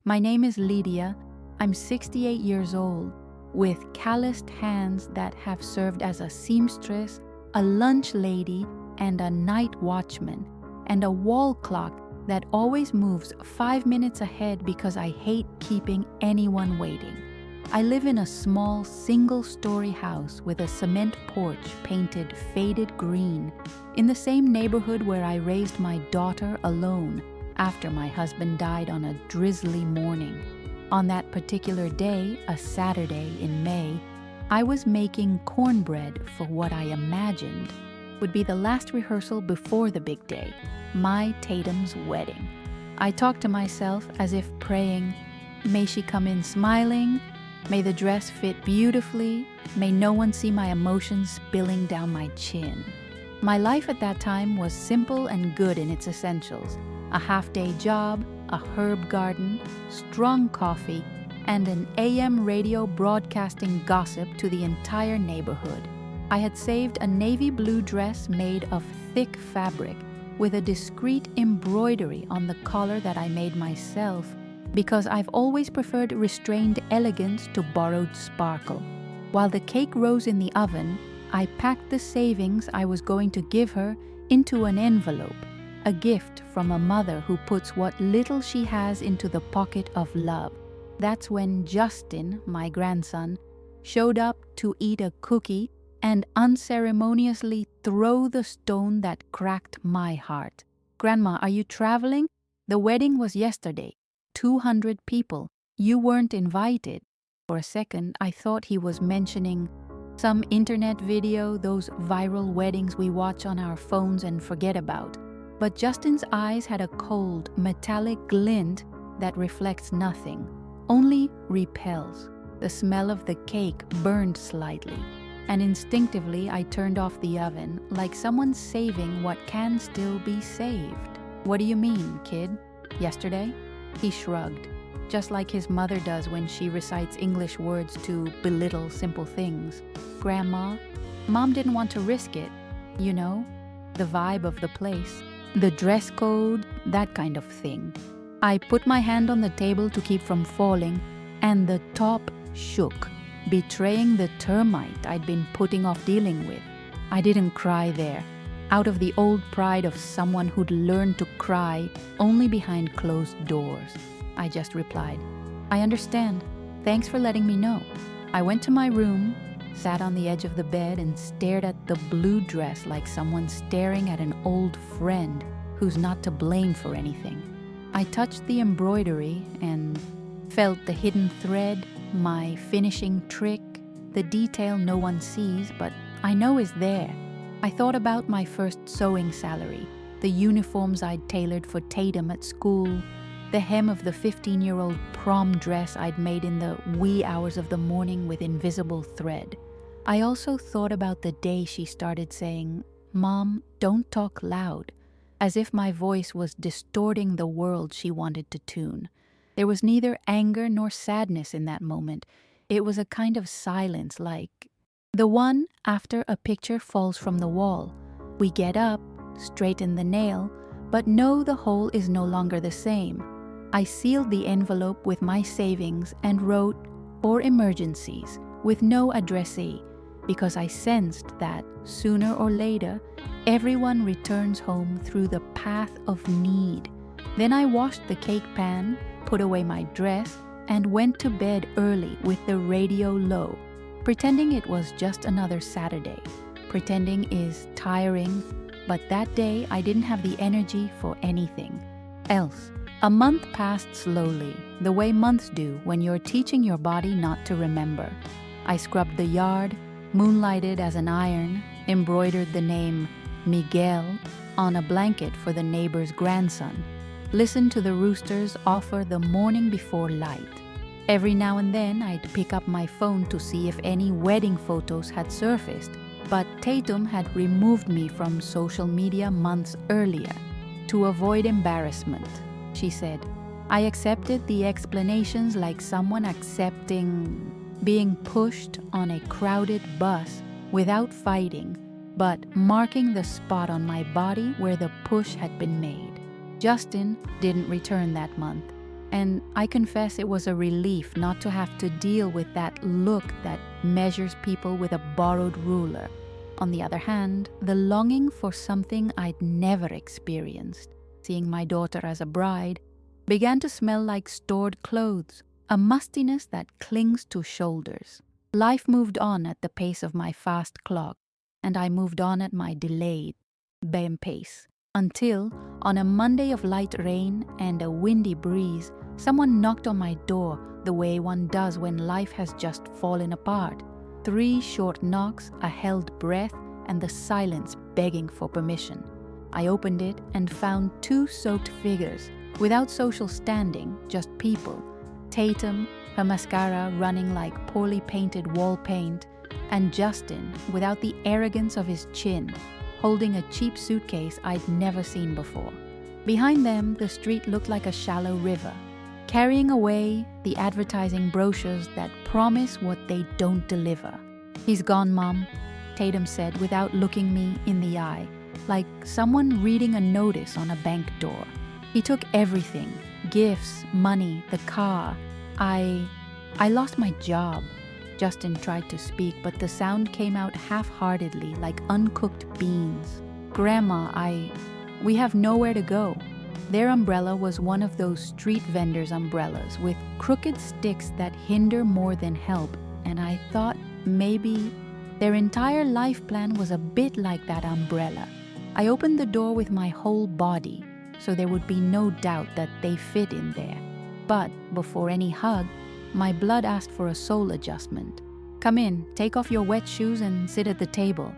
My name is Lydia. I'm 68 years old, with calloused hands that have served as a seamstress, a lunch lady, and a night watchman, and a wall clock that always moves 5 minutes ahead because I hate keeping anyone waiting. I live in a small single-story house with a cement porch painted faded green in the same neighborhood where I raised my daughter alone after my husband died on a drizzly morning. On that particular day, a Saturday in May, I was making cornbread for what I imagined would be the last rehearsal before the big day, my Tatum's wedding. I talked to myself as if praying, may she come in smiling, may the dress fit beautifully, may no one see my emotions spilling down my chin. My life at that time was simple and good in its essentials: a half-day job, a herb garden, strong coffee, and an AM radio broadcasting gossip to the entire neighborhood. I had saved a navy blue dress made of thick fabric with a discreet embroidery on the collar that I made myself because I've always preferred restrained elegance to borrowed sparkle. While the cake rose in the oven, I packed the savings I was going to give her into an envelope, a gift from a mother who puts what little she has into the pocket of love. That's when Justin, my grandson, showed up to eat a cookie and unceremoniously throw the stone that cracked my heart. "Grandma, are you traveling? The wedding was yesterday. 200 people. You weren't invited." For a second, I thought he was mentioning some internet video, those viral weddings we watch on our phones and forget about. But Justin's eyes had a cold, metallic glint that reflects nothing, only repels. The smell of the cake burned slightly, and instinctively I turned off the oven, like someone saving what can still be saved. "What do you mean, kid? Yesterday?" He shrugged, just like his mother does when she recites English words to belittle simple things. "Grandma, Mom didn't want to risk it. You know, the vibe of the place. The dress code, that kind of thing." I put my hand on the table to keep from falling, and the top shook, betraying the termite I'd been putting off dealing with. I didn't cry there, out of the old pride of someone who'd learned to cry only behind closed doors. I just replied, "I understand. Thanks for letting me know." I went to my room, sat on the edge of the bed, and stared at the blue dress like someone staring at an old friend who's not to blame for anything. I touched the embroidery and felt the hidden thread, my finishing trick, the detail no one sees but I know is there. I thought about my first sewing salary, the uniforms I'd tailored for Tatum at school, the hem of the 15-year-old prom dress I'd made in the wee hours of the morning with invisible thread. I also thought about the day she started saying, "Mom, don't talk loud," as if my voice was distorting the world she wanted to tune. There was neither anger nor sadness in that moment. It was a kind of silence, like the one after a picture falls from the wall. We get up, straighten the nail, but know the hole is no longer the same. I sealed the envelope with my savings and wrote, "For emergencies," with no addressee, because I sensed that, sooner or later, everyone returns home through the path of need. Then I washed the cake pan, put away my dress, and went to bed early with the radio low, pretending it was just another Saturday. Pretending is tiring, but that day I didn't have the energy for anything else. A month passed slowly, the way months do when you're teaching your body not to remember. I scrubbed the yard, moonlighted as an iron, embroidered the name Miguel on a blanket for the neighbor's grandson, listened to the roosters offer the morning before light. Every now and then I'd pick up my phone to see if any wedding photos had surfaced, but Tatum had removed me from social media months earlier to avoid embarrassment. She said, I accepted the explanations like someone accepting being pushed on a crowded bus without fighting, but marking the spot on my body where the push had been made. Justin didn't return that month. And I confess it was a relief not to have to deal with that look that measures people with a borrowed ruler. On the other hand, the longing for something I'd never experienced, seeing my daughter as a bride, began to smell like stored clothes, a mustiness that clings to shoulders. Life moved on at the pace of my fast clock, and I moved on at my delayed pace, until, on a Monday of light rain and a windy breeze, someone knocked on my door the way one does when life has just fallen apart. 3 short knocks, a held breath, and the silence begging for permission. I opened it and found 2 soaked figures, without social standing, just people. Tatum, her mascara running like poorly painted wall paint, and Justin, without the arrogance of his chin, holding a cheap suitcase I'd never seen before. Behind them, the street looked like a shallow river, carrying away the advertising brochures that promise what they don't deliver. "He's gone, Mom," Tatum said without looking me in the eye, like someone reading a notice on a bank door. "He took everything, gifts, money, the car. I lost my job." Justin tried to speak, but the sound came out half-heartedly, like uncooked beans. "Grandma, we have nowhere to go." Their umbrella was one of those street vendors' umbrellas with crooked sticks that hinder more than help, and I thought maybe their entire life plan was a bit like that umbrella. I opened the door with my whole body, so there would be no doubt that they fit in there. But before any hug, my blood asked for a soul adjustment. "Come in, take off your wet shoes and sit at the table,"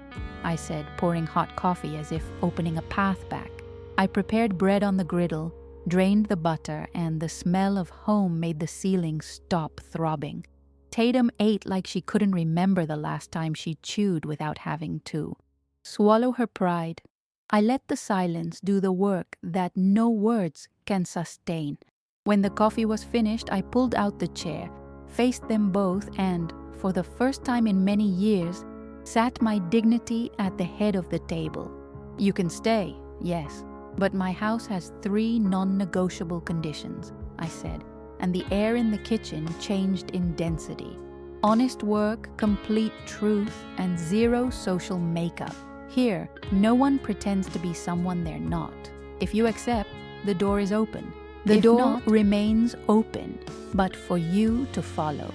I said, pouring hot coffee as if opening a path back. I prepared bread on the griddle, drained the butter, and the smell of home made the ceiling stop throbbing. Tatum ate like she couldn't remember the last time she chewed without having to. Swallow her pride. I let the silence do the work that no words can sustain. When the coffee was finished, I pulled out the chair, faced them both, and, for the first time in many years, sat my dignity at the head of the table. "You can stay, yes, but my house has 3 non-negotiable conditions," I said, and the air in the kitchen changed in density. "Honest work, complete truth, and 0 social makeup. Here, no one pretends to be someone they're not. If you accept, the door is open. The door remains open, but for you to follow."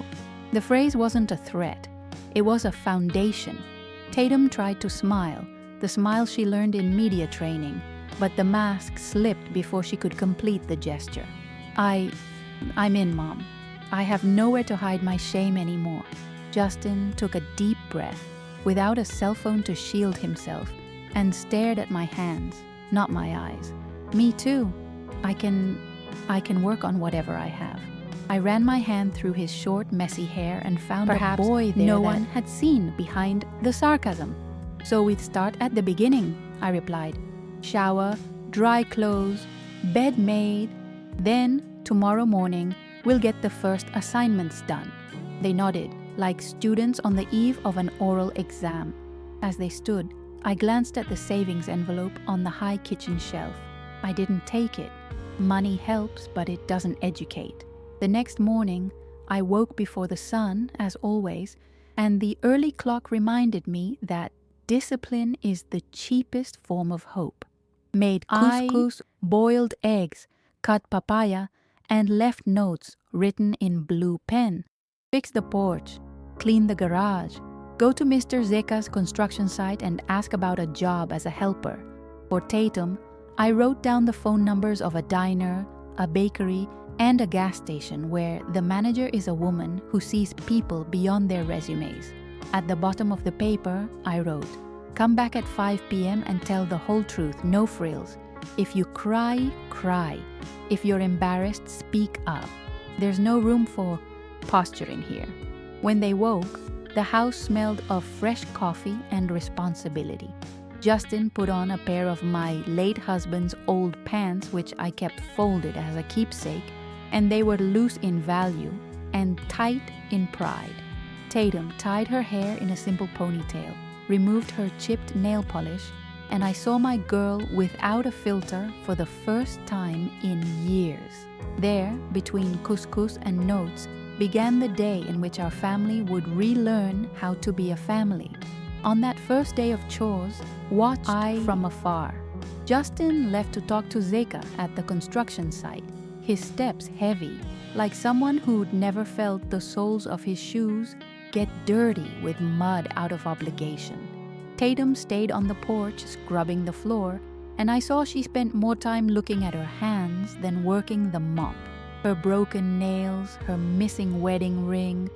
The phrase wasn't a threat. It was a foundation. Tatum tried to smile, the smile she learned in media training, but the mask slipped before she could complete the gesture. I'm in, Mom. I have nowhere to hide my shame anymore." Justin took a deep breath, without a cell phone to shield himself, and stared at my hands, not my eyes. "Me too. I can work on whatever I have." I ran my hand through his short, messy hair and found a boy there no one had seen behind the sarcasm. "So we'd start at the beginning," I replied. "Shower, dry clothes, bed made. Then, tomorrow morning, we'll get the first assignments done." They nodded, like students on the eve of an oral exam. As they stood, I glanced at the savings envelope on the high kitchen shelf. I didn't take it. Money helps, but it doesn't educate. The next morning, I woke before the sun, as always, and the early clock reminded me that discipline is the cheapest form of hope. Made couscous, boiled eggs, cut papaya, and left notes written in blue pen. Fixed the porch, cleaned the garage, go to Mr. Zeka's construction site and ask about a job as a helper. For Tatum, I wrote down the phone numbers of a diner, a bakery, and a gas station where the manager is a woman who sees people beyond their resumes. At the bottom of the paper, I wrote, "Come back at 5 p.m. and tell the whole truth, no frills. If you cry, cry. If you're embarrassed, speak up. There's no room for posturing here." When they woke, the house smelled of fresh coffee and responsibility. Justin put on a pair of my late husband's old pants, which I kept folded as a keepsake, and they were loose in value and tight in pride. Tatum tied her hair in a simple ponytail, removed her chipped nail polish, and I saw my girl without a filter for the first time in years. There, between couscous and notes, began the day in which our family would relearn how to be a family. On that first day of chores, watched from afar. Justin left to talk to Zeka at the construction site, his steps heavy, like someone who'd never felt the soles of his shoes get dirty with mud out of obligation. Tatum stayed on the porch scrubbing the floor, and I saw she spent more time looking at her hands than working the mop. Her broken nails, her missing wedding ring,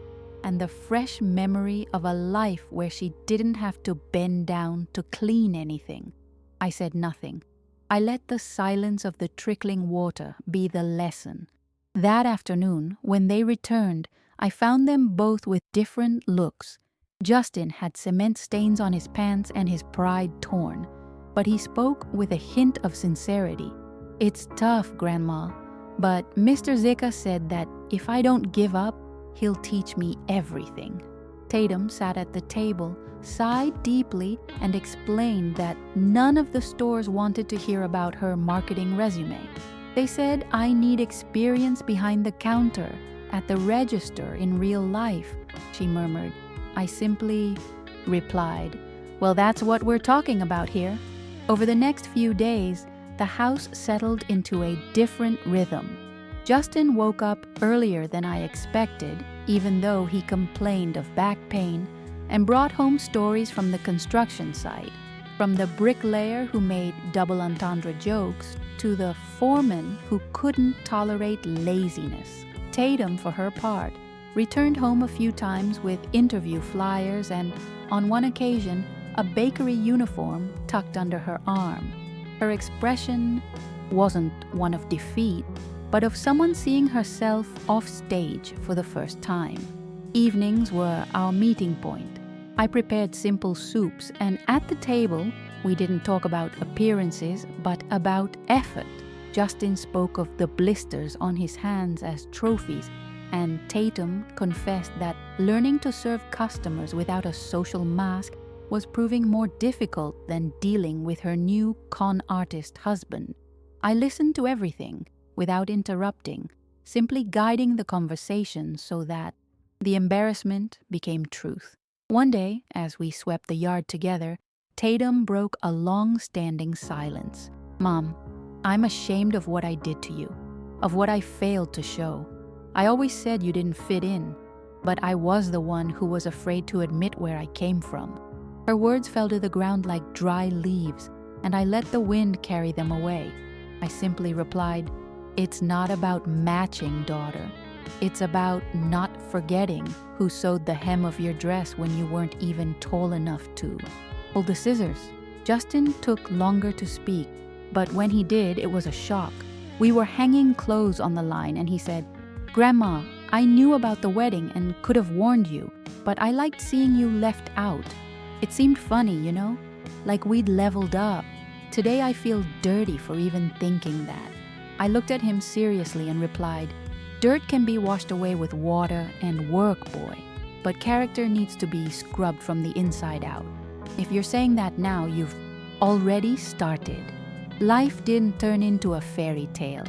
and the fresh memory of a life where she didn't have to bend down to clean anything. I said nothing. I let the silence of the trickling water be the lesson. That afternoon, when they returned, I found them both with different looks. Justin had cement stains on his pants and his pride torn, but he spoke with a hint of sincerity. "It's tough, Grandma, but Mr. Zeka said that if I don't give up, he'll teach me everything." Tatum sat at the table, sighed deeply, and explained that none of the stores wanted to hear about her marketing resume. "They said I need experience behind the counter, at the register in real life," she murmured. I simply replied, "Well, that's what we're talking about here." Over the next few days, the house settled into a different rhythm. Justin woke up earlier than I expected, even though he complained of back pain, and brought home stories from the construction site, from the bricklayer who made double entendre jokes to the foreman who couldn't tolerate laziness. Tatum, for her part, returned home a few times with interview flyers and, on one occasion, a bakery uniform tucked under her arm. Her expression wasn't one of defeat, but of someone seeing herself off stage for the first time. Evenings were our meeting point. I prepared simple soups, and at the table, we didn't talk about appearances, but about effort. Justin spoke of the blisters on his hands as trophies, and Tatum confessed that learning to serve customers without a social mask was proving more difficult than dealing with her new con artist husband. I listened to everything, without interrupting, simply guiding the conversation so that the embarrassment became truth. One day, as we swept the yard together, Tatum broke a long-standing silence. "Mom, I'm ashamed of what I did to you, of what I failed to show. I always said you didn't fit in, but I was the one who was afraid to admit where I came from." Her words fell to the ground like dry leaves, and I let the wind carry them away. I simply replied, "It's not about matching, daughter. It's about not forgetting who sewed the hem of your dress when you weren't even tall enough to." "Hold the scissors." Justin took longer to speak, but when he did, it was a shock. We were hanging clothes on the line, and he said, "Grandma, I knew about the wedding and could have warned you, but I liked seeing you left out. It seemed funny, you know, like we'd leveled up. Today I feel dirty for even thinking that." I looked at him seriously and replied, "Dirt can be washed away with water and work, boy, but character needs to be scrubbed from the inside out. If you're saying that now, you've already started." Life didn't turn into a fairy tale.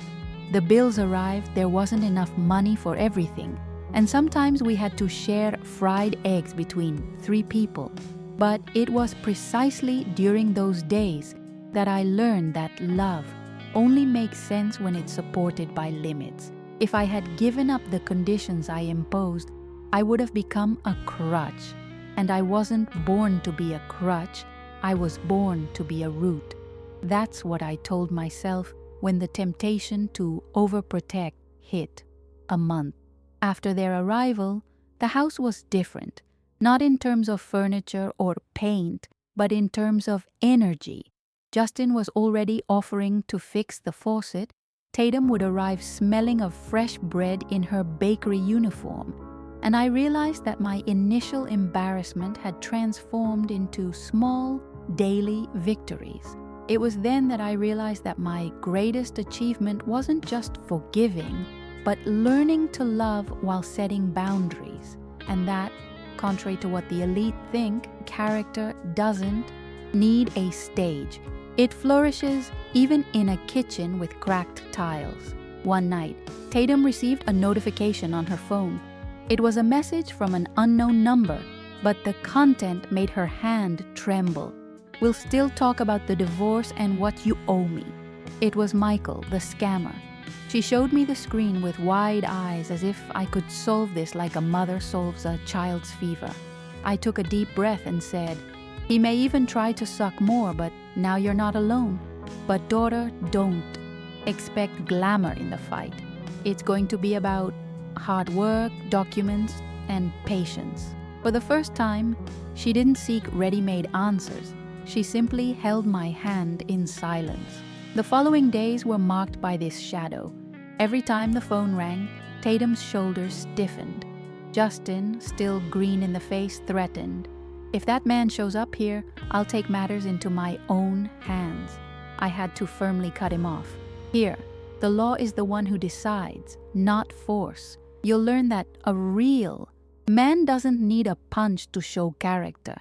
The bills arrived, there wasn't enough money for everything, and sometimes we had to share fried eggs between 3 people. But it was precisely during those days that I learned that love only makes sense when it's supported by limits. If I had given up the conditions I imposed, I would have become a crutch. And I wasn't born to be a crutch, I was born to be a root. That's what I told myself when the temptation to overprotect hit. A month after their arrival, the house was different, not in terms of furniture or paint, but in terms of energy. Justin was already offering to fix the faucet. Tatum would arrive smelling of fresh bread in her bakery uniform, and I realized that my initial embarrassment had transformed into small, daily victories. It was then that I realized that my greatest achievement wasn't just forgiving, but learning to love while setting boundaries, and that, contrary to what the elite think, character doesn't need a stage. It flourishes even in a kitchen with cracked tiles. One night, Tatum received a notification on her phone. It was a message from an unknown number, but the content made her hand tremble. "We'll still talk about the divorce and what you owe me." It was Michael, the scammer. She showed me the screen with wide eyes as if I could solve this like a mother solves a child's fever. I took a deep breath and said, "He may even try to suck more, but now you're not alone. But daughter, don't expect glamour in the fight. It's going to be about hard work, documents, and patience." For the first time, she didn't seek ready-made answers. She simply held my hand in silence. The following days were marked by this shadow. Every time the phone rang, Tatum's shoulders stiffened. Justin, still green in the face, threatened, "If that man shows up here, I'll take matters into my own hands." I had to firmly cut him off. "Here, the law is the one who decides, not force. You'll learn that a real man doesn't need a punch to show character."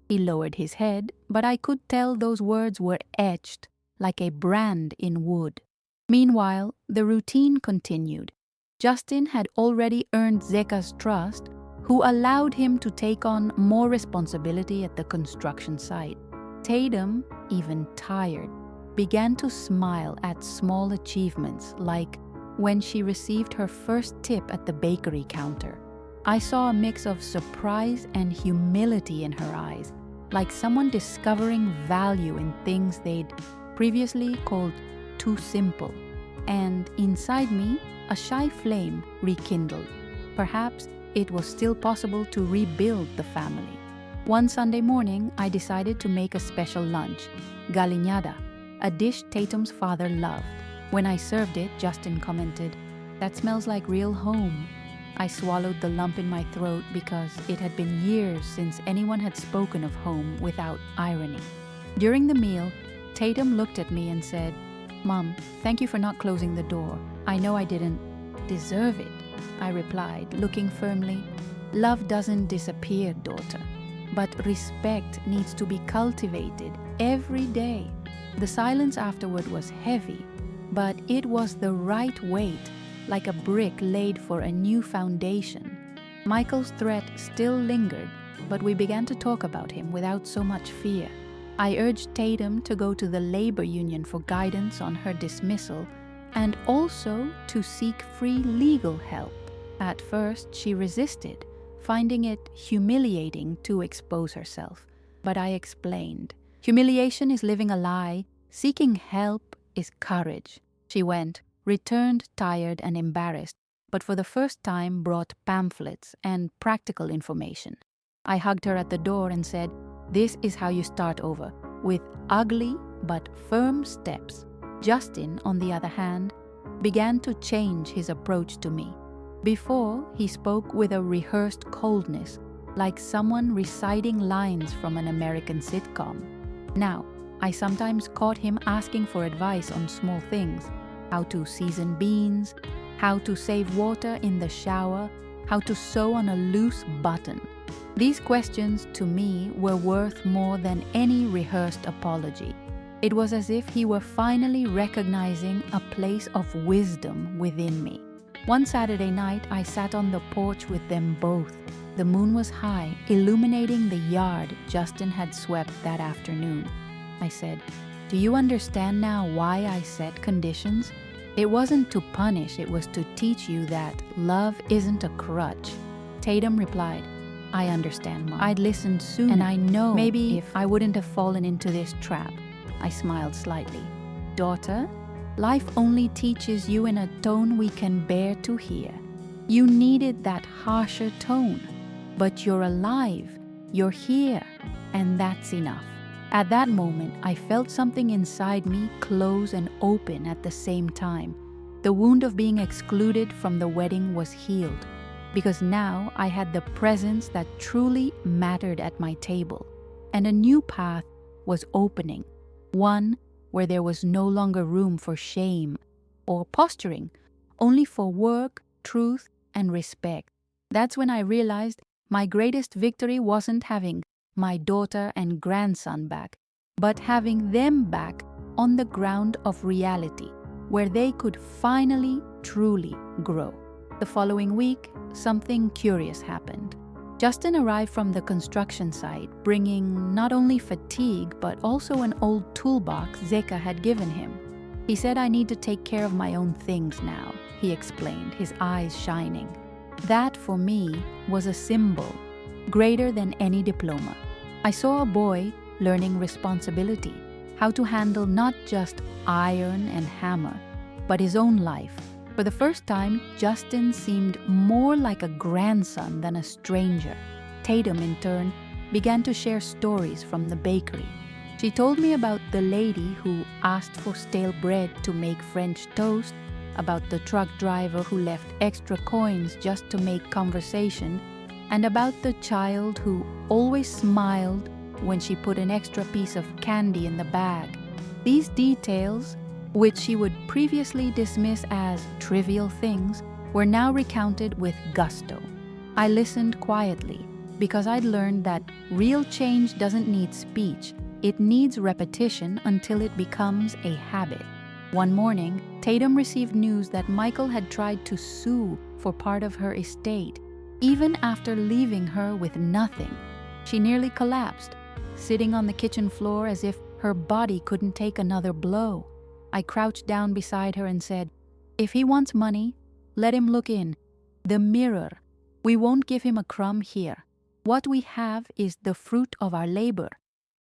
He lowered his head, but I could tell those words were etched like a brand in wood. Meanwhile, the routine continued. Justin had already earned Zeka's trust, who allowed him to take on more responsibility at the construction site. Tatum, even tired, began to smile at small achievements, like when she received her first tip at the bakery counter. I saw a mix of surprise and humility in her eyes, like someone discovering value in things they'd previously called too simple. And inside me, a shy flame rekindled. Perhaps it was still possible to rebuild the family. One Sunday morning, I decided to make a special lunch, galinhada, a dish Tatum's father loved. When I served it, Justin commented, "That smells like real home." I swallowed the lump in my throat because it had been years since anyone had spoken of home without irony. During the meal, Tatum looked at me and said, "Mom, thank you for not closing the door. I know I didn't deserve it." I replied, looking firmly, "Love doesn't disappear, daughter, but respect needs to be cultivated every day." The silence afterward was heavy, but it was the right weight, like a brick laid for a new foundation. Michael's threat still lingered, but we began to talk about him without so much fear. I urged Tatum to go to the labor union for guidance on her dismissal and also to seek free legal help. At first, she resisted, finding it humiliating to expose herself. But I explained, humiliation is living a lie, seeking help is courage. She went, returned tired and embarrassed, but for the first time brought pamphlets and practical information. I hugged her at the door and said, "This is how you start over, with ugly but firm steps." Justin, on the other hand, began to change his approach to me. Before, he spoke with a rehearsed coldness, like someone reciting lines from an American sitcom. Now, I sometimes caught him asking for advice on small things: how to season beans, how to save water in the shower, how to sew on a loose button. These questions, to me, were worth more than any rehearsed apology. It was as if he were finally recognizing a place of wisdom within me. One Saturday night, I sat on the porch with them both. The moon was high, illuminating the yard Justin had swept that afternoon. I said, "Do you understand now why I set conditions? It wasn't to punish, it was to teach you that love isn't a crutch." Tatum replied, "I understand, Mom. I'd listened sooner, and I know maybe if I wouldn't have fallen into this trap." I smiled slightly. "Daughter, life only teaches you in a tone we can bear to hear. You needed that harsher tone, but you're alive, you're here, and that's enough." At that moment, I felt something inside me close and open at the same time. The wound of being excluded from the wedding was healed, because now I had the presence that truly mattered at my table, and a new path was opening, one where there was no longer room for shame or posturing, only for work, truth, and respect. That's when I realized my greatest victory wasn't having my daughter and grandson back. but having them back on the ground of reality, where they could finally, truly grow. The following week, something curious happened. Justin arrived from the construction site, bringing not only fatigue, but also an old toolbox Zeka had given him. He said, "I need to take care of my own things now," he explained, his eyes shining. That, for me, was a symbol, greater than any diploma. I saw a boy learning responsibility, how to handle not just iron and hammer, but his own life. For the first time, Justin seemed more like a grandson than a stranger. Tatum, in turn, began to share stories from the bakery. She told me about the lady who asked for stale bread to make French toast, about the truck driver who left extra coins just to make conversation, and about the child who always smiled when she put an extra piece of candy in the bag. These details, which she would previously dismiss as trivial things, were now recounted with gusto. I listened quietly, because I'd learned that real change doesn't need speech. It needs repetition until it becomes a habit. One morning, Tatum received news that Michael had tried to sue for part of her estate, even after leaving her with nothing. She nearly collapsed, sitting on the kitchen floor as if her body couldn't take another blow. I crouched down beside her and said, "If he wants money, let him look in the mirror. We won't give him a crumb here. What we have is the fruit of our labor,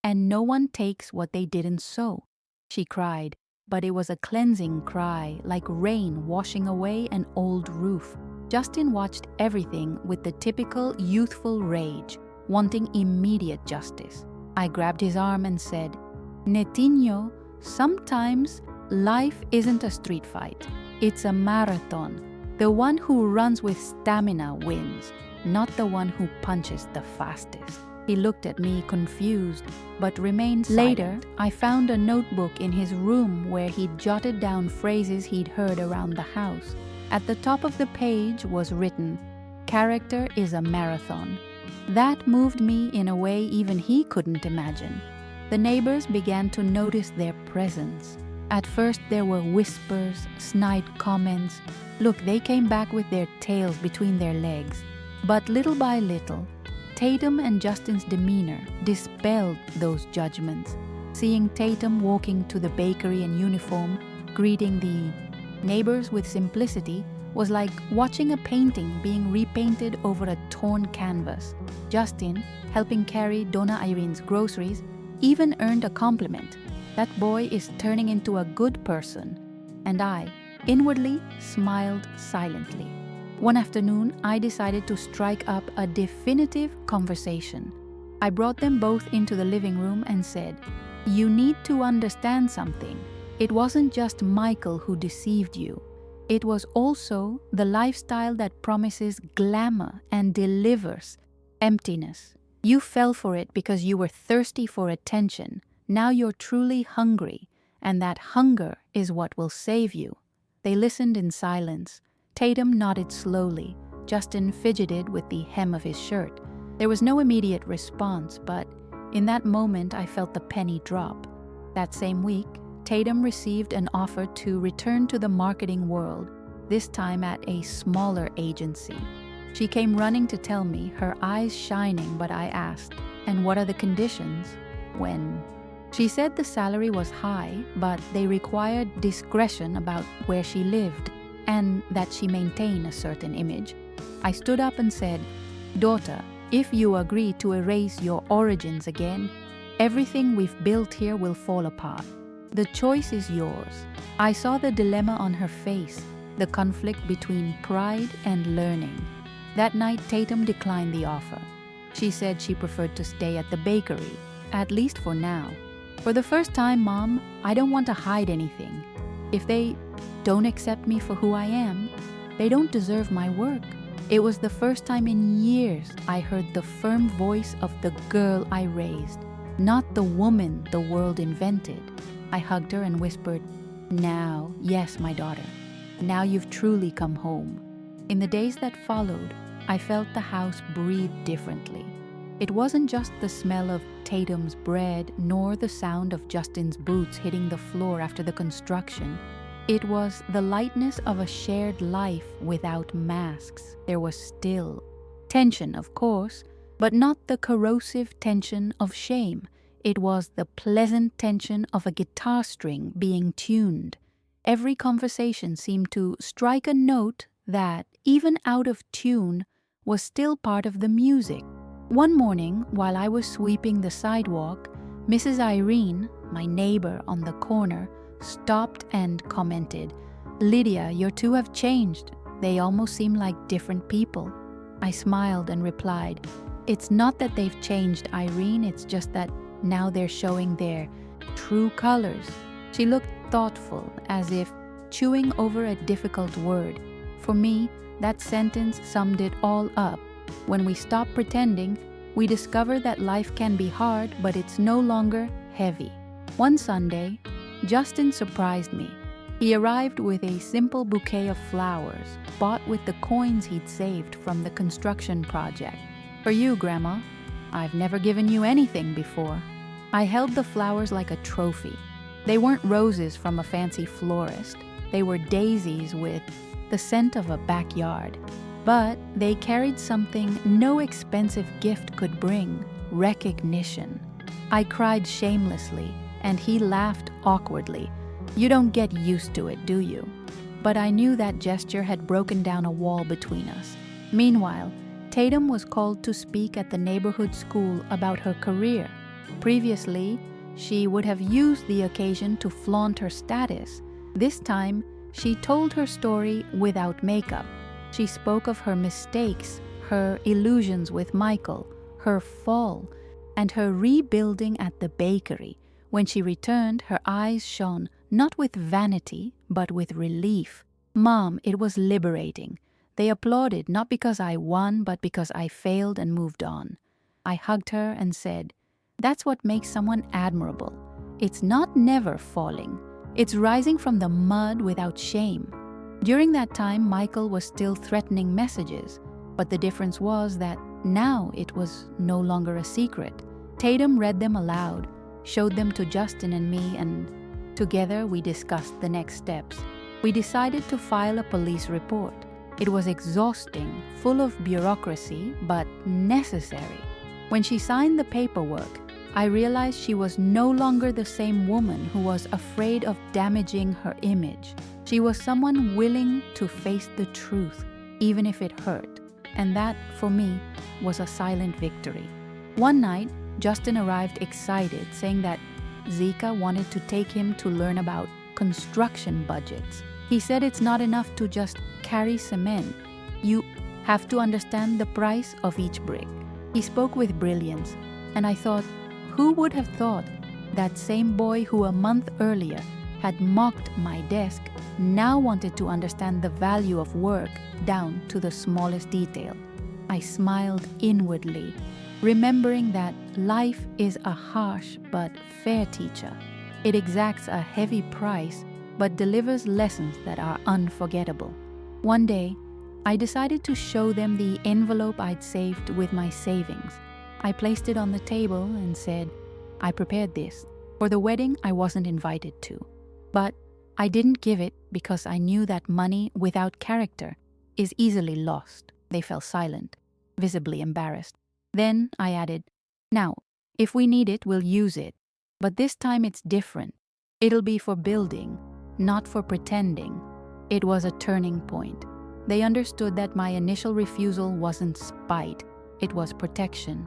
and no one takes what they didn't sow." She cried, but it was a cleansing cry, like rain washing away an old roof. Justin watched everything with the typical youthful rage, wanting immediate justice. I grabbed his arm and said, "Netinho, sometimes life isn't a street fight. It's a marathon. The one who runs with stamina wins, not the one who punches the fastest." He looked at me confused, but remained silent. Later, I found a notebook in his room where he'd jotted down phrases he'd heard around the house. At the top of the page was written, "Character is a marathon." That moved me in a way even he couldn't imagine. The neighbors began to notice their presence. At first there were whispers, snide comments. Look, they came back with their tails between their legs. But little by little, Tatum and Justin's demeanor dispelled those judgments. Seeing Tatum walking to the bakery in uniform, greeting the neighbors with simplicity, was like watching a painting being repainted over a torn canvas. Justin, helping carry Donna Irene's groceries, even earned a compliment. That boy is turning into a good person. And I, inwardly, smiled silently. One afternoon, I decided to strike up a definitive conversation. I brought them both into the living room and said, "You need to understand something. It wasn't just Michael who deceived you. It was also the lifestyle that promises glamour and delivers emptiness. You fell for it because you were thirsty for attention. Now you're truly hungry, and that hunger is what will save you." They listened in silence. Tatum nodded slowly. Justin fidgeted with the hem of his shirt. There was no immediate response, but in that moment I felt the penny drop. That same week, Tatum received an offer to return to the marketing world, this time at a smaller agency. She came running to tell me, her eyes shining, but I asked, "And what are the conditions?" "When?" She said the salary was high, but they required discretion about where she lived, and that she maintain a certain image. I stood up and said, "Daughter, if you agree to erase your origins again, everything we've built here will fall apart. The choice is yours." I saw the dilemma on her face, the conflict between pride and learning. That night, Tatum declined the offer. She said she preferred to stay at the bakery, at least for now. "For the first time, Mom, I don't want to hide anything. If they don't accept me for who I am, they don't deserve my work." It was the first time in years I heard the firm voice of the girl I raised, not the woman the world invented. I hugged her and whispered, "Now, yes, my daughter, now you've truly come home." In the days that followed, I felt the house breathe differently. It wasn't just the smell of Tatum's bread nor the sound of Justin's boots hitting the floor after the construction. It was the lightness of a shared life without masks. There was still tension, of course, but not the corrosive tension of shame. It was the pleasant tension of a guitar string being tuned. Every conversation seemed to strike a note that, even out of tune, was still part of the music. One morning, while I was sweeping the sidewalk, Mrs. Irene, my neighbor on the corner, stopped and commented, "Lydia, your two have changed. They almost seem like different people." I smiled and replied, "It's not that they've changed, Irene, it's just that now they're showing their true colors." She looked thoughtful, as if chewing over a difficult word. For me, that sentence summed it all up. When we stop pretending, we discover that life can be hard, but it's no longer heavy. One Sunday, Justin surprised me. He arrived with a simple bouquet of flowers, bought with the coins he'd saved from the construction project. "For you, Grandma. I've never given you anything before." I held the flowers like a trophy. They weren't roses from a fancy florist. They were daisies with the scent of a backyard. But they carried something no expensive gift could bring: recognition. I cried shamelessly, and he laughed awkwardly. "You don't get used to it, do you?" But I knew that gesture had broken down a wall between us. Meanwhile, Tatum was called to speak at the neighborhood school about her career. Previously, she would have used the occasion to flaunt her status. This time, she told her story without makeup. She spoke of her mistakes, her illusions with Michael, her fall, and her rebuilding at the bakery. When she returned, her eyes shone not with vanity, but with relief. "Mom, it was liberating. They applauded not because I won, but because I failed and moved on." I hugged her and said, "That's what makes someone admirable. It's not never falling. It's rising from the mud without shame." During that time, Michael was still threatening messages, but the difference was that now it was no longer a secret. Tatum read them aloud, showed them to Justin and me, and together we discussed the next steps. We decided to file a police report. It was exhausting, full of bureaucracy, but necessary. When she signed the paperwork, I realized she was no longer the same woman who was afraid of damaging her image. She was someone willing to face the truth, even if it hurt. And that, for me, was a silent victory. One night, Justin arrived excited, saying that Zika wanted to take him to learn about construction budgets. He said it's not enough to just carry cement. You have to understand the price of each brick. He spoke with brilliance, and I thought, who would have thought that same boy who a month earlier had mocked my desk now wanted to understand the value of work down to the smallest detail. I smiled inwardly, remembering that life is a harsh but fair teacher. It exacts a heavy price but delivers lessons that are unforgettable. One day, I decided to show them the envelope I'd saved with my savings. I placed it on the table and said, "I prepared this. For the wedding I wasn't invited to. But I didn't give it because I knew that money without character is easily lost." They fell silent, visibly embarrassed. Then I added, "Now, if we need it, we'll use it. But this time it's different. It'll be for building, not for pretending." It was a turning point. They understood that my initial refusal wasn't spite, it was protection.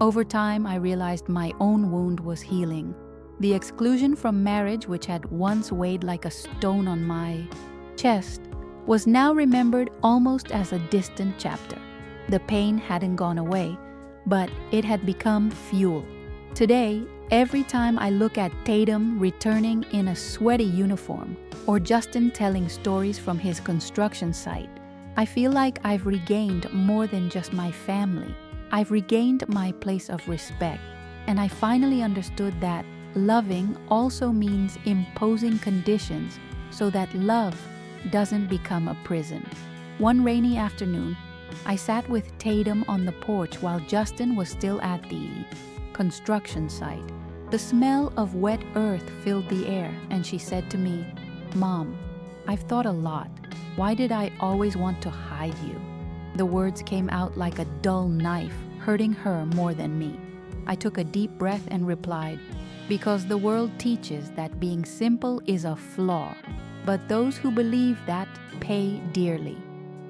Over time, I realized my own wound was healing. The exclusion from marriage, which had once weighed like a stone on my chest, was now remembered almost as a distant chapter. The pain hadn't gone away, but it had become fuel. Today, every time I look at Tatum returning in a sweaty uniform, or Justin telling stories from his construction site, I feel like I've regained more than just my family. I've regained my place of respect, and I finally understood that loving also means imposing conditions so that love doesn't become a prison. One rainy afternoon, I sat with Tatum on the porch while Justin was still at the construction site. The smell of wet earth filled the air, and she said to me, "Mom, I've thought a lot. Why did I always want to hide you?" The words came out like a dull knife, hurting her more than me. I took a deep breath and replied, "Because the world teaches that being simple is a flaw, but those who believe that pay dearly.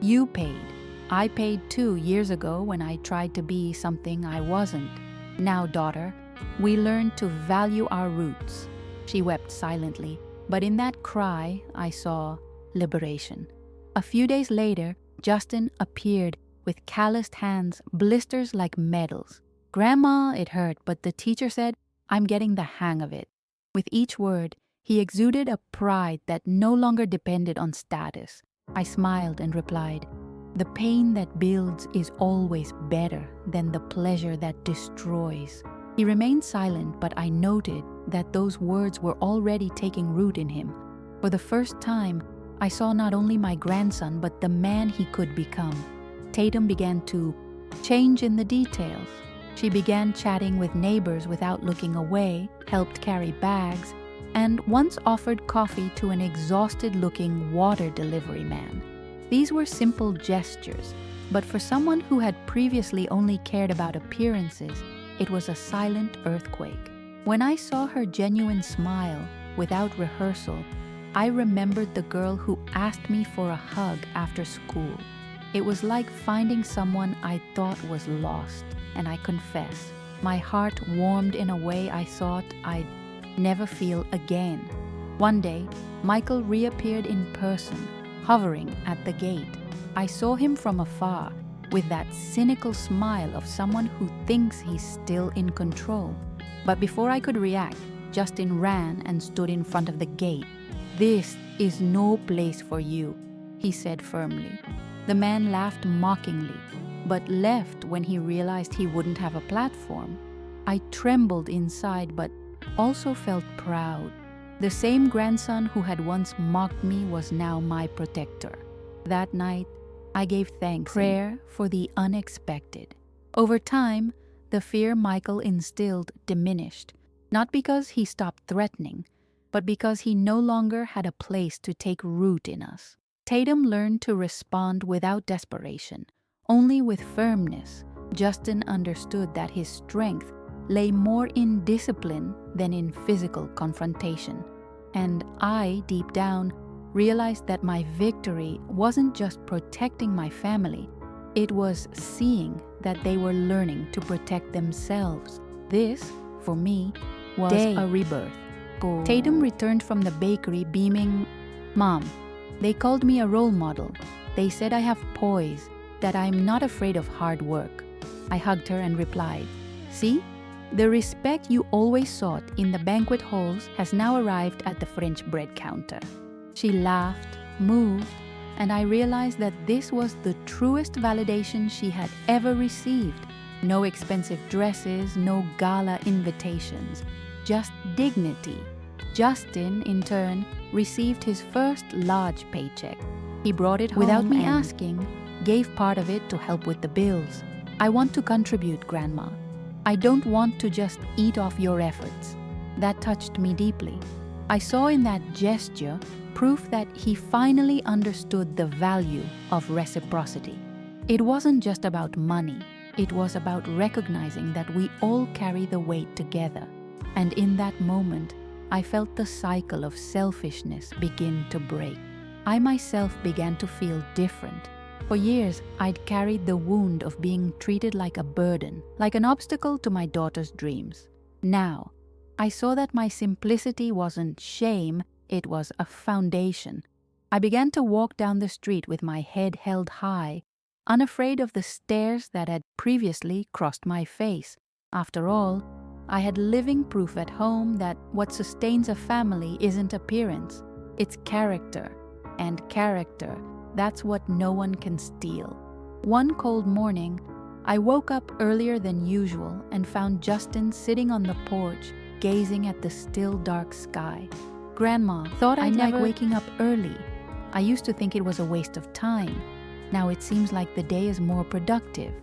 You paid. I paid too years ago when I tried to be something I wasn't. Now, daughter, we learn to value our roots." She wept silently, but in that cry I saw liberation. A few days later, Justin appeared with calloused hands, blisters like medals. "Grandma, it hurt, but the teacher said, I'm getting the hang of it." With each word, he exuded a pride that no longer depended on status. I smiled and replied, "The pain that builds is always better than the pleasure that destroys." He remained silent, but I noted that those words were already taking root in him. For the first time, I saw not only my grandson, but the man he could become. Tatum began to change in the details. She began chatting with neighbors without looking away, helped carry bags, and once offered coffee to an exhausted-looking water delivery man. These were simple gestures, but for someone who had previously only cared about appearances, it was a silent earthquake. When I saw her genuine smile, without rehearsal, I remembered the girl who asked me for a hug after school. It was like finding someone I thought was lost, and I confess, my heart warmed in a way I thought I'd never feel again. One day, Michael reappeared in person, hovering at the gate. I saw him from afar, with that cynical smile of someone who thinks he's still in control. But before I could react, Justin ran and stood in front of the gate. "This is no place for you," he said firmly. The man laughed mockingly, but left when he realized he wouldn't have a platform. I trembled inside, but also felt proud. The same grandson who had once mocked me was now my protector. That night, I gave thanks, prayer for the unexpected. Over time, the fear Michael instilled diminished, not because he stopped threatening, but because he no longer had a place to take root in us. Tatum learned to respond without desperation, only with firmness. Justin understood that his strength lay more in discipline than in physical confrontation. And I, deep down, realized that my victory wasn't just protecting my family, it was seeing that they were learning to protect themselves. This, for me, was a rebirth. Tatum returned from the bakery beaming, "Mom, they called me a role model. They said I have poise, that I'm not afraid of hard work." I hugged her and replied, "See? The respect you always sought in the banquet halls has now arrived at the French bread counter." She laughed, moved, and I realized that this was the truest validation she had ever received. No expensive dresses, no gala invitations, just dignity. Justin, in turn, received his first large paycheck. He brought it home without me asking, gave part of it to help with the bills. "I want to contribute, Grandma. I don't want to just eat off your efforts." That touched me deeply. I saw in that gesture proof that he finally understood the value of reciprocity. It wasn't just about money. It was about recognizing that we all carry the weight together. And in that moment, I felt the cycle of selfishness begin to break. I myself began to feel different. For years, I'd carried the wound of being treated like a burden, like an obstacle to my daughter's dreams. Now, I saw that my simplicity wasn't shame, it was a foundation. I began to walk down the street with my head held high, unafraid of the stares that had previously crossed my face. After all, I had living proof at home that what sustains a family isn't appearance, it's character. And character, that's what no one can steal. One cold morning, I woke up earlier than usual and found Justin sitting on the porch, gazing at the still dark sky. "Grandma, thought I'd like waking up early. I used to think it was a waste of time. Now it seems like the day is more productive."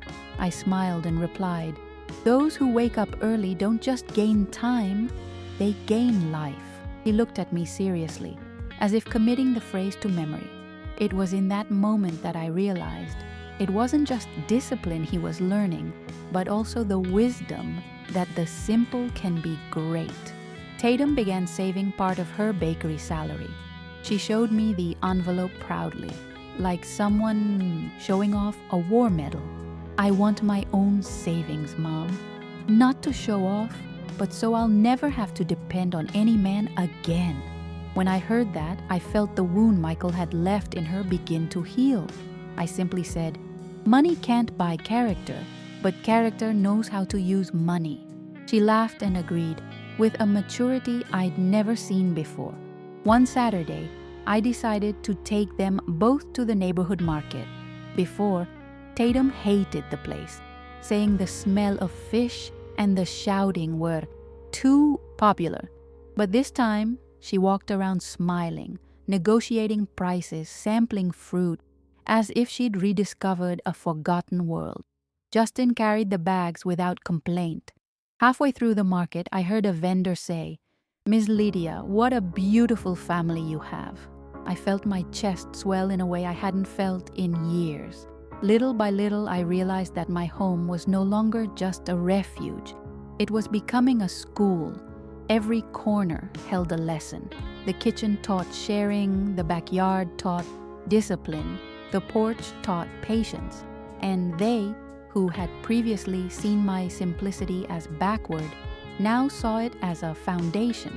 I smiled and replied, "Those who wake up early don't just gain time, they gain life." He looked at me seriously, as if committing the phrase to memory. It was in that moment that I realized it wasn't just discipline he was learning, but also the wisdom that the simple can be great. Tatum began saving part of her bakery salary. She showed me the envelope proudly, like someone showing off a war medal. "I want my own savings, Mom. Not to show off, but so I'll never have to depend on any man again." When I heard that, I felt the wound Michael had left in her begin to heal. I simply said, "Money can't buy character, but character knows how to use money." She laughed and agreed, with a maturity I'd never seen before. One Saturday, I decided to take them both to the neighborhood market. Before, Tatum hated the place, saying the smell of fish and the shouting were too popular. But this time, she walked around smiling, negotiating prices, sampling fruit, as if she'd rediscovered a forgotten world. Justin carried the bags without complaint. Halfway through the market, I heard a vendor say, "Miss Lydia, what a beautiful family you have." I felt my chest swell in a way I hadn't felt in years. Little by little, I realized that my home was no longer just a refuge. It was becoming a school. Every corner held a lesson. The kitchen taught sharing, the backyard taught discipline, the porch taught patience, and they, who had previously seen my simplicity as backward, now saw it as a foundation.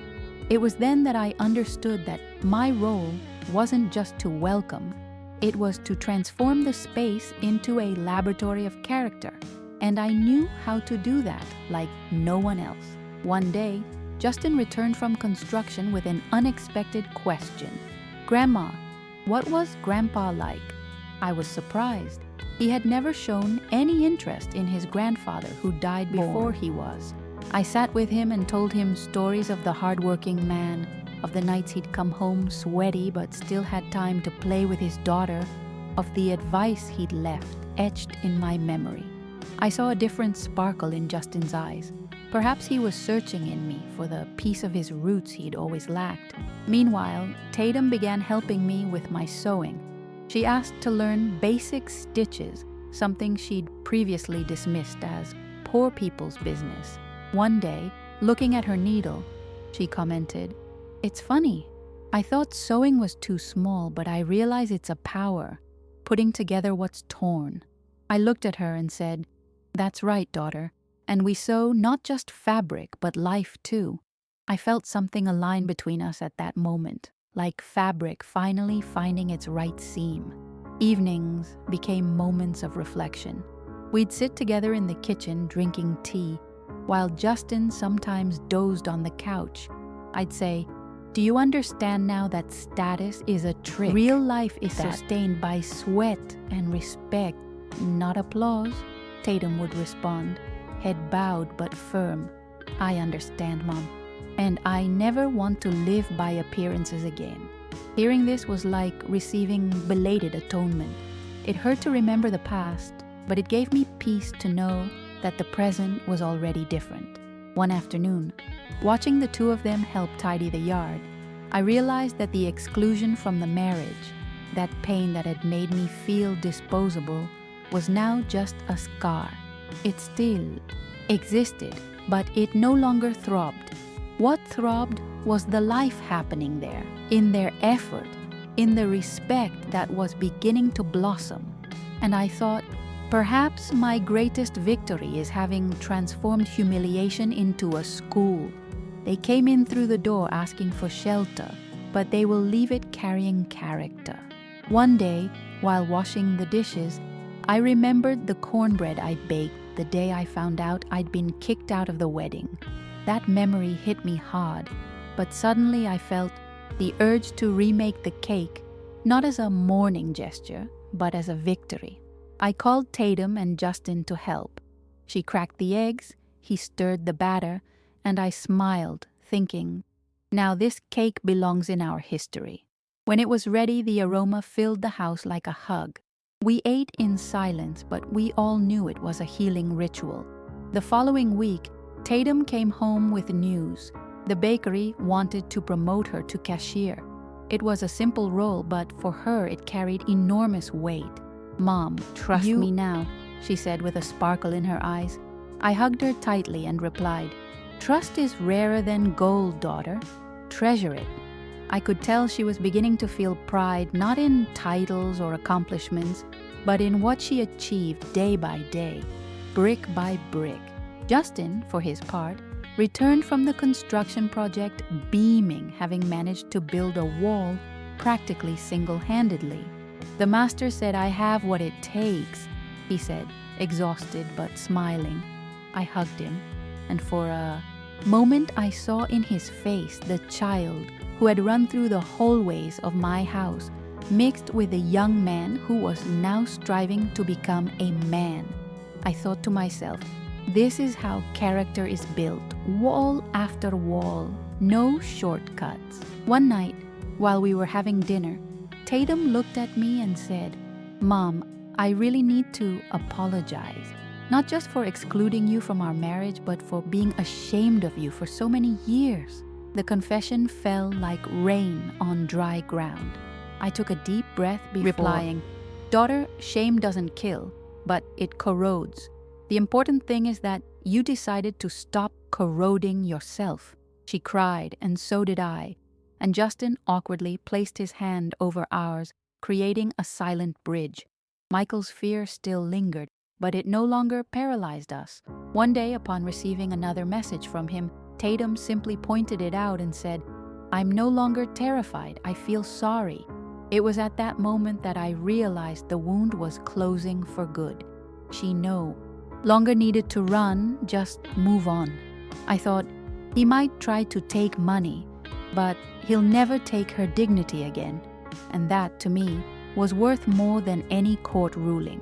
It was then that I understood that my role wasn't just to welcome, it was to transform the space into a laboratory of character. And I knew how to do that like no one else. One day, Justin returned from construction with an unexpected question. "Grandma, what was Grandpa like?" I was surprised. He had never shown any interest in his grandfather who died before he was. I sat with him and told him stories of the hardworking man, of the nights he'd come home sweaty but still had time to play with his daughter, of the advice he'd left etched in my memory. I saw a different sparkle in Justin's eyes. Perhaps he was searching in me for the piece of his roots he'd always lacked. Meanwhile, Tatum began helping me with my sewing. She asked to learn basic stitches, something she'd previously dismissed as poor people's business. One day, looking at her needle, she commented, "It's funny. I thought sewing was too small, but I realize it's a power, putting together what's torn." I looked at her and said, "That's right, daughter. And we sew not just fabric, but life too." I felt something align between us at that moment, like fabric finally finding its right seam. Evenings became moments of reflection. We'd sit together in the kitchen drinking tea, while Justin sometimes dozed on the couch. I'd say, "Do you understand now that status is a trick? Real life is sustained by sweat and respect, not applause." Tatum would respond, head bowed but firm. "I understand, Mom. And I never want to live by appearances again." Hearing this was like receiving belated atonement. It hurt to remember the past, but it gave me peace to know that the present was already different. One afternoon, watching the two of them help tidy the yard, I realized that the exclusion from the marriage, that pain that had made me feel disposable, was now just a scar. It still existed, but it no longer throbbed. What throbbed was the life happening there, in their effort, in the respect that was beginning to blossom. And I thought, perhaps my greatest victory is having transformed humiliation into a school. They came in through the door asking for shelter, but they will leave it carrying character. One day, while washing the dishes, I remembered the cornbread I'd baked the day I found out I'd been kicked out of the wedding. That memory hit me hard, but suddenly I felt the urge to remake the cake, not as a mourning gesture, but as a victory. I called Tatum and Justin to help. She cracked the eggs, he stirred the batter, and I smiled, thinking, now this cake belongs in our history. When it was ready, the aroma filled the house like a hug. We ate in silence, but we all knew it was a healing ritual. The following week, Tatum came home with news. The bakery wanted to promote her to cashier. It was a simple role, but for her it carried enormous weight. "Mom, trust me now," she said with a sparkle in her eyes. I hugged her tightly and replied, "Trust is rarer than gold, daughter. Treasure it." I could tell she was beginning to feel pride not in titles or accomplishments, but in what she achieved day by day, brick by brick. Justin, for his part, returned from the construction project beaming, having managed to build a wall practically single-handedly. "The master said I have what it takes," he said, exhausted but smiling. I hugged him, and for a moment I saw in his face the child who had run through the hallways of my house, mixed with a young man who was now striving to become a man. I thought to myself, this is how character is built, wall after wall, no shortcuts. One night, while we were having dinner, Tatum looked at me and said, "Mom, I really need to apologize. Not just for excluding you from our marriage, but for being ashamed of you for so many years." The confession fell like rain on dry ground. I took a deep breath before replying, "Daughter, shame doesn't kill, but it corrodes. The important thing is that you decided to stop corroding yourself." She cried, and so did I, and Justin awkwardly placed his hand over ours, creating a silent bridge. Michael's fear still lingered, but it no longer paralyzed us. One day, upon receiving another message from him, Tatum simply pointed it out and said, "I'm no longer terrified, I feel sorry." It was at that moment that I realized the wound was closing for good. She no longer needed to run, just move on. I thought, he might try to take money, but he'll never take her dignity again. And that, to me, was worth more than any court ruling.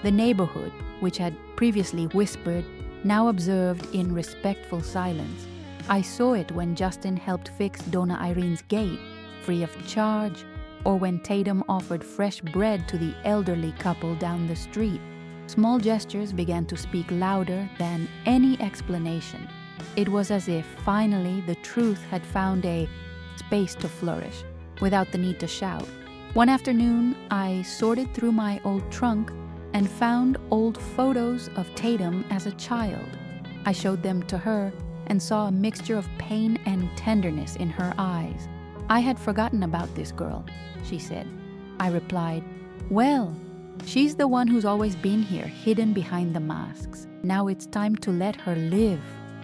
The neighborhood, which had previously whispered, now observed in respectful silence. I saw it when Justin helped fix Donna Irene's gate, free of charge, or when Tatum offered fresh bread to the elderly couple down the street. Small gestures began to speak louder than any explanation. It was as if, finally, the truth had found a space to flourish, without the need to shout. One afternoon, I sorted through my old trunk and found old photos of Tatum as a child. I showed them to her and saw a mixture of pain and tenderness in her eyes. "I had forgotten about this girl," she said. I replied, "Well, she's the one who's always been here, hidden behind the masks. Now it's time to let her live."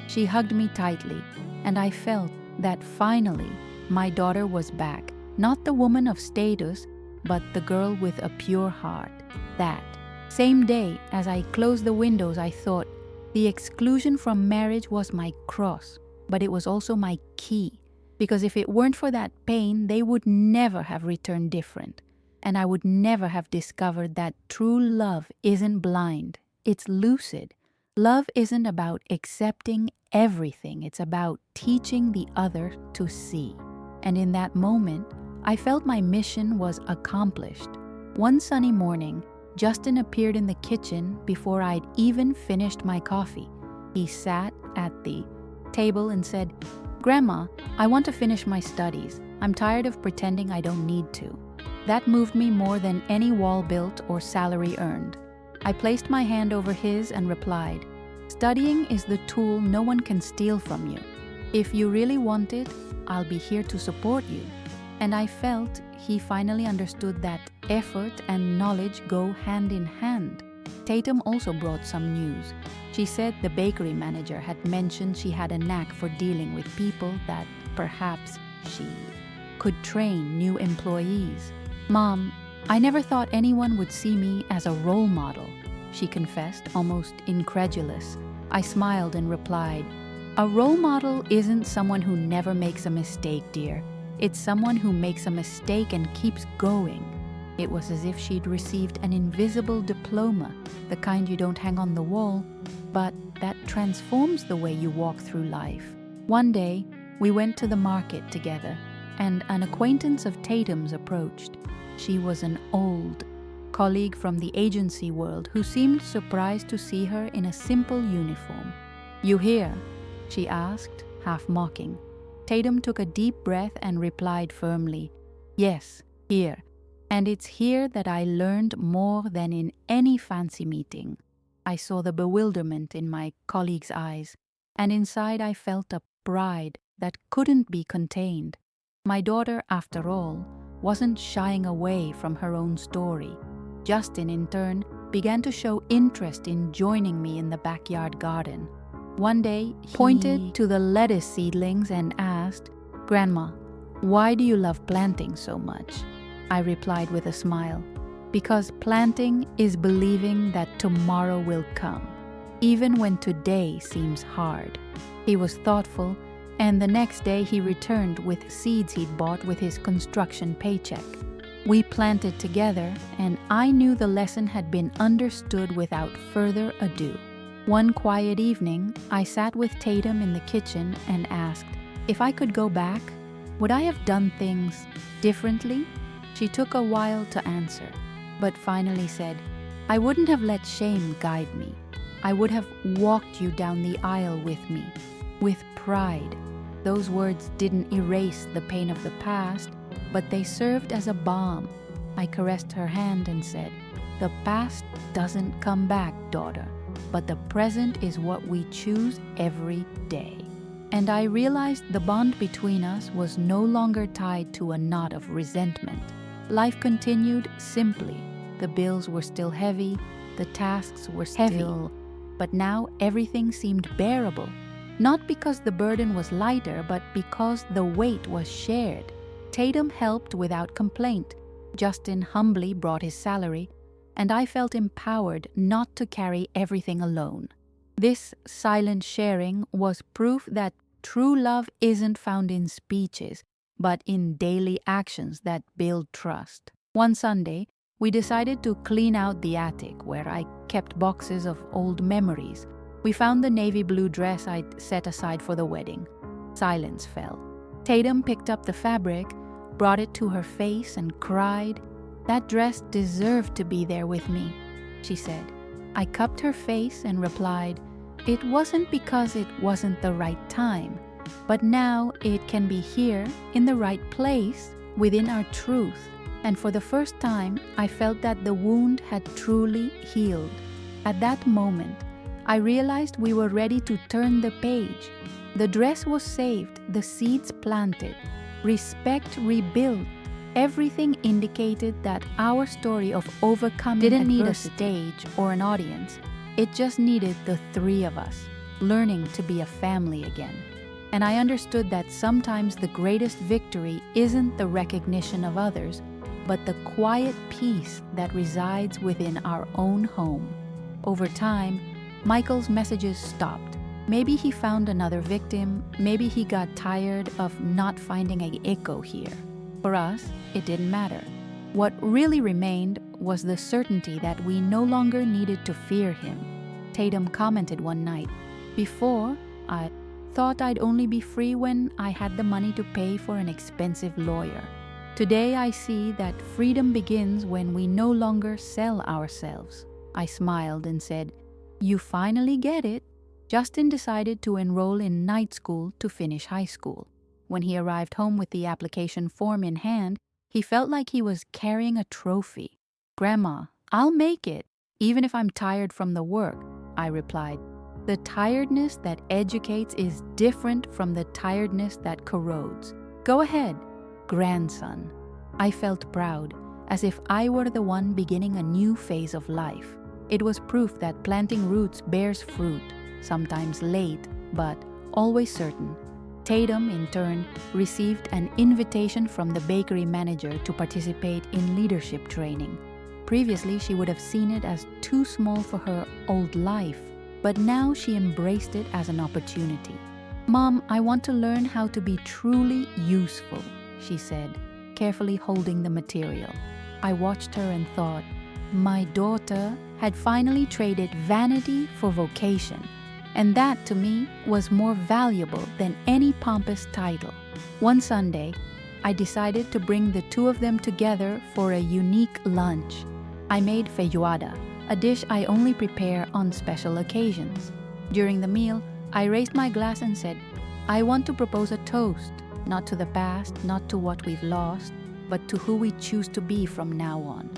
She hugged me tightly, and I felt that finally my daughter was back. Not the woman of status, but the girl with a pure heart. That same day, as I closed the windows, I thought, the exclusion from marriage was my cross, but it was also my key. Because if it weren't for that pain, they would never have returned different. And I would never have discovered that true love isn't blind, it's lucid. Love isn't about accepting everything, it's about teaching the other to see. And in that moment, I felt my mission was accomplished. One sunny morning, Justin appeared in the kitchen before I'd even finished my coffee. He sat at the table and said, "Grandma, I want to finish my studies. I'm tired of pretending I don't need to." That moved me more than any wall built or salary earned. I placed my hand over his and replied, "Studying is the tool no one can steal from you. If you really want it, I'll be here to support you." And I felt he finally understood that effort and knowledge go hand in hand. Tatum also brought some news. She said the bakery manager had mentioned she had a knack for dealing with people, that perhaps she could train new employees. "Mom, I never thought anyone would see me as a role model," she confessed, almost incredulous. I smiled and replied, "A role model isn't someone who never makes a mistake, dear. It's someone who makes a mistake and keeps going." It was as if she'd received an invisible diploma, the kind you don't hang on the wall, but that transforms the way you walk through life. One day, we went to the market together, and an acquaintance of Tatum's approached. She was an old, colleague from the agency world who seemed surprised to see her in a simple uniform. "You here?" she asked, half mocking. Tatum took a deep breath and replied firmly, "Yes, here. And it's here that I learned more than in any fancy meeting." I saw the bewilderment in my colleague's eyes, and inside I felt a pride that couldn't be contained. My daughter, after all, wasn't shying away from her own story. Justin, in turn, began to show interest in joining me in the backyard garden. One day, he pointed to the lettuce seedlings and asked, "Grandma, why do you love planting so much?" I replied with a smile, "Because planting is believing that tomorrow will come, even when today seems hard." He was thoughtful, and the next day he returned with seeds he'd bought with his construction paycheck. We planted together, and I knew the lesson had been understood without further ado. One quiet evening, I sat with Tatum in the kitchen and asked, if I could go back, would I have done things differently? She took a while to answer, but finally said, "I wouldn't have let shame guide me. I would have walked you down the aisle with me, with pride." Those words didn't erase the pain of the past, but they served as a balm. I caressed her hand and said, "The past doesn't come back, daughter, but the present is what we choose every day." And I realized the bond between us was no longer tied to a knot of resentment. Life continued simply. The bills were still heavy, the tasks were still, but now everything seemed bearable. Not because the burden was lighter, but because the weight was shared. Tatum helped without complaint. Justin humbly brought his salary, and I felt empowered not to carry everything alone. This silent sharing was proof that true love isn't found in speeches, but in daily actions that build trust. One Sunday, we decided to clean out the attic where I kept boxes of old memories. We found the navy blue dress I'd set aside for the wedding. Silence fell. Tatum picked up the fabric, brought it to her face, and cried, "That dress deserved to be there with me," she said. I cupped her face and replied, "It wasn't because it wasn't the right time, but now it can be here, in the right place, within our truth." And for the first time, I felt that the wound had truly healed. At that moment, I realized we were ready to turn the page. The dress was saved, the seeds planted, respect rebuilt. Everything indicated that our story of overcoming didn't need a stage or an audience. It just needed the three of us, learning to be a family again. And I understood that sometimes the greatest victory isn't the recognition of others, but the quiet peace that resides within our own home. Over time, Michael's messages stopped. Maybe he found another victim, maybe he got tired of not finding an echo here. For us, it didn't matter. What really remained was the certainty that we no longer needed to fear him. Tatum commented one night, "Before, I thought I'd only be free when I had the money to pay for an expensive lawyer. Today I see that freedom begins when we no longer sell ourselves." I smiled and said, "You finally get it." Justin decided to enroll in night school to finish high school. When he arrived home with the application form in hand, he felt like he was carrying a trophy. "Grandma, I'll make it, even if I'm tired from the work," I replied. The tiredness that educates is different from the tiredness that corrodes. "Go ahead, grandson." I felt proud, as if I were the one beginning a new phase of life. It was proof that planting roots bears fruit, sometimes late, but always certain. Tatum, in turn, received an invitation from the bakery manager to participate in leadership training. Previously, she would have seen it as too small for her old life, but now she embraced it as an opportunity. "Mom, I want to learn how to be truly useful," she said, carefully holding the material. I watched her and thought, my daughter had finally traded vanity for vocation. And that, to me, was more valuable than any pompous title. One Sunday, I decided to bring the two of them together for a unique lunch. I made feijoada, a dish I only prepare on special occasions. During the meal, I raised my glass and said, I want to propose a toast, not to the past, not to what we've lost, but to who we choose to be from now on.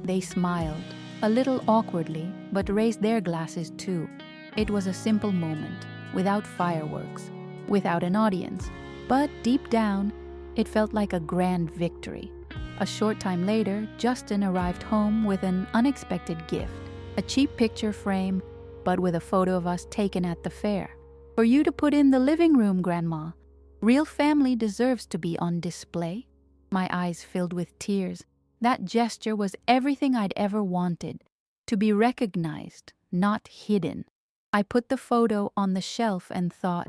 They smiled, a little awkwardly, but raised their glasses too. It was a simple moment, without fireworks, without an audience, but deep down, it felt like a grand victory. A short time later, Justin arrived home with an unexpected gift, a cheap picture frame, but with a photo of us taken at the fair. For you to put in the living room, Grandma. Real family deserves to be on display. My eyes filled with tears. That gesture was everything I'd ever wanted, to be recognized, not hidden. I put the photo on the shelf and thought,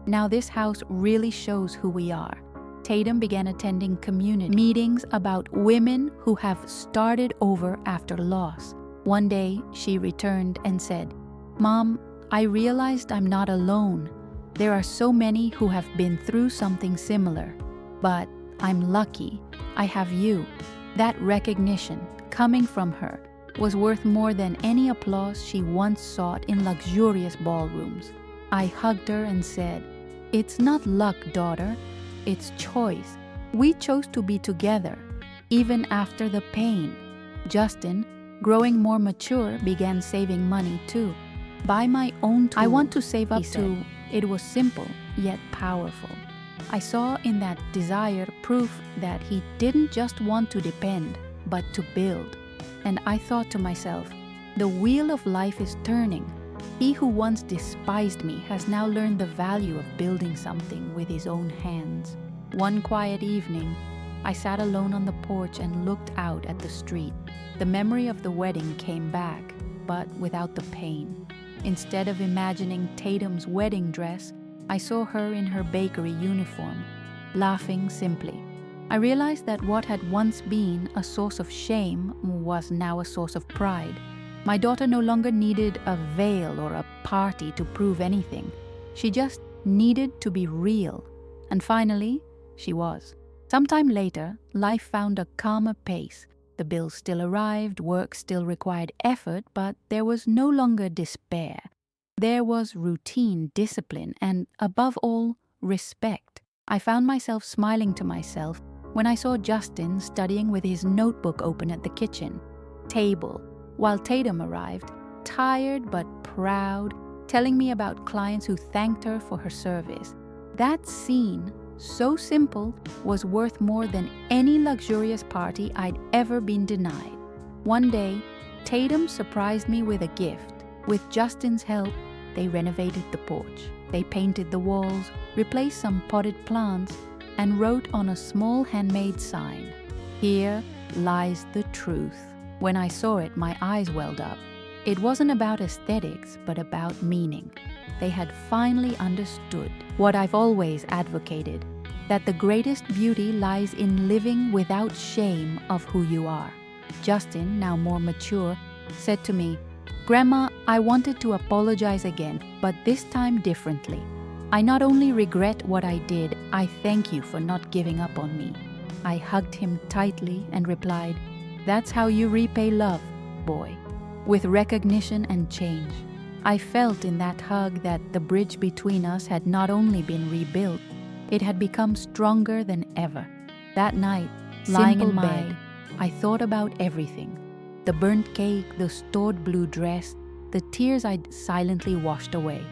now this house really shows who we are. Tatum began attending community meetings about women who have started over after loss. One day, she returned and said, Mom, I realized I'm not alone. There are so many who have been through something similar. But I'm lucky. I have you. That recognition, coming from her, was worth more than any applause she once sought in luxurious ballrooms. I hugged her and said, It's not luck, daughter. It's choice. We chose to be together, even after the pain. Justin, growing more mature, began saving money too. Buy my own tools, I want to save up to. It was simple, yet powerful. I saw in that desire proof that he didn't just want to depend, but to build. And I thought to myself, the wheel of life is turning. He who once despised me has now learned the value of building something with his own hands. One quiet evening, I sat alone on the porch and looked out at the street. The memory of the wedding came back, but without the pain. Instead of imagining Tatum's wedding dress, I saw her in her bakery uniform, laughing simply. I realized that what had once been a source of shame was now a source of pride. My daughter no longer needed a veil or a party to prove anything. She just needed to be real. And finally, she was. Sometime later, life found a calmer pace. The bills still arrived, work still required effort, but there was no longer despair. There was routine, discipline, and above all, respect. I found myself smiling to myself when I saw Justin studying with his notebook open at the kitchen table, while Tatum arrived, tired but proud, telling me about clients who thanked her for her service. That scene, so simple, was worth more than any luxurious party I'd ever been denied. One day, Tatum surprised me with a gift. With Justin's help, they renovated the porch. They painted the walls, replaced some potted plants, and wrote on a small handmade sign, "Here lies the truth." When I saw it, my eyes welled up. It wasn't about aesthetics, but about meaning. They had finally understood what I've always advocated, that the greatest beauty lies in living without shame of who you are. Justin, now more mature, said to me, "Grandma, I wanted to apologize again, but this time differently. I not only regret what I did, I thank you for not giving up on me." I hugged him tightly and replied, "That's how you repay love, boy, with recognition and change." I felt in that hug that the bridge between us had not only been rebuilt, it had become stronger than ever. That night, lying in bed, I thought about everything. The burnt cake, the stored blue dress, the tears I'd silently washed away.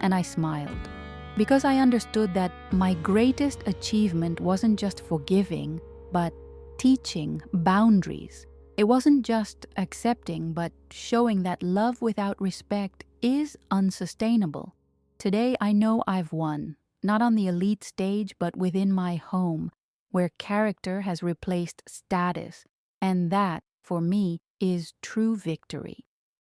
And I smiled, because I understood that my greatest achievement wasn't just forgiving, but teaching boundaries. It wasn't just accepting, but showing that love without respect is unsustainable. Today I know I've won, not on the elite stage, but within my home, where character has replaced status. And that, for me, is true victory.